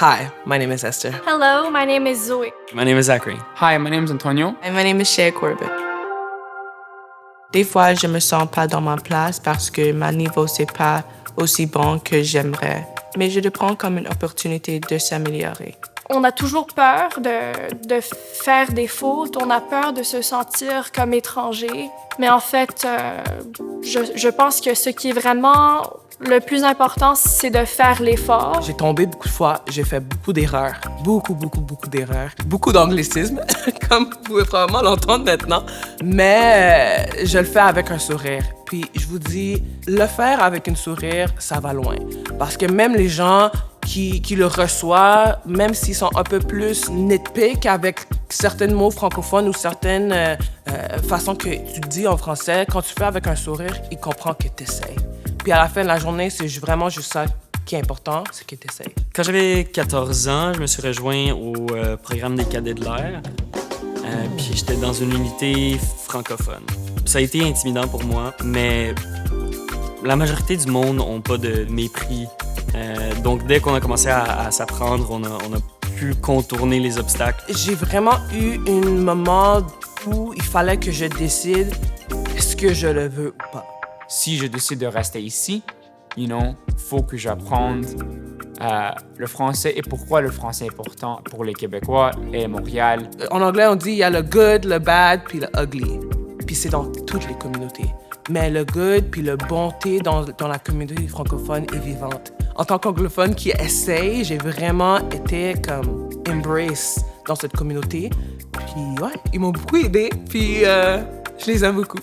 Hi, my name is Esther. Hello, my name is Zoe. My name is Zachary. Hi, my name is Antonio. And my name is Shea Corbett. Des fois, je me sens pas dans ma place parce que mon niveau c'est pas aussi bon que j'aimerais. Mais je le prends comme une opportunité de s'améliorer. On a toujours peur de faire des fautes, on a peur de se sentir comme étranger. Mais en fait, je pense que ce qui est vraiment le plus important, c'est de faire l'effort. J'ai tombé beaucoup de fois, j'ai fait beaucoup d'erreurs. Beaucoup d'erreurs. Beaucoup d'anglicisme, comme vous pouvez probablement l'entendre maintenant. Mais je le fais avec un sourire. Puis je vous dis, le faire avec un sourire, ça va loin. Parce que même les gens qui le reçoivent, même s'ils sont un peu plus nitpick avec certains mots francophones ou certaines façons que tu dis en français, quand tu fais avec un sourire, ils comprennent que tu essaies. Puis à la fin de la journée, c'est vraiment juste ça qui est important, c'est que tu essaies. Quand j'avais 14 ans, je me suis rejoint au programme des cadets de l'air. Puis j'étais dans une unité francophone. Ça a été intimidant pour moi, mais la majorité du monde n'a pas de mépris. Donc dès qu'on a commencé à s'apprendre, on a pu contourner les obstacles. J'ai vraiment eu un moment où il fallait que je décide est-ce que je le veux ou pas. Si je décide de rester ici, faut que j'apprenne le français et pourquoi le français est important pour les Québécois et Montréal. En anglais, on dit il y a le good, le bad, puis le ugly. Puis c'est dans toutes les communautés. Mais le good puis le bonté dans la communauté francophone est vivante. En tant qu'anglophone qui essaye, j'ai vraiment été comme embrace dans cette communauté. Puis ouais, ils m'ont beaucoup aidé. Puis je les aime beaucoup.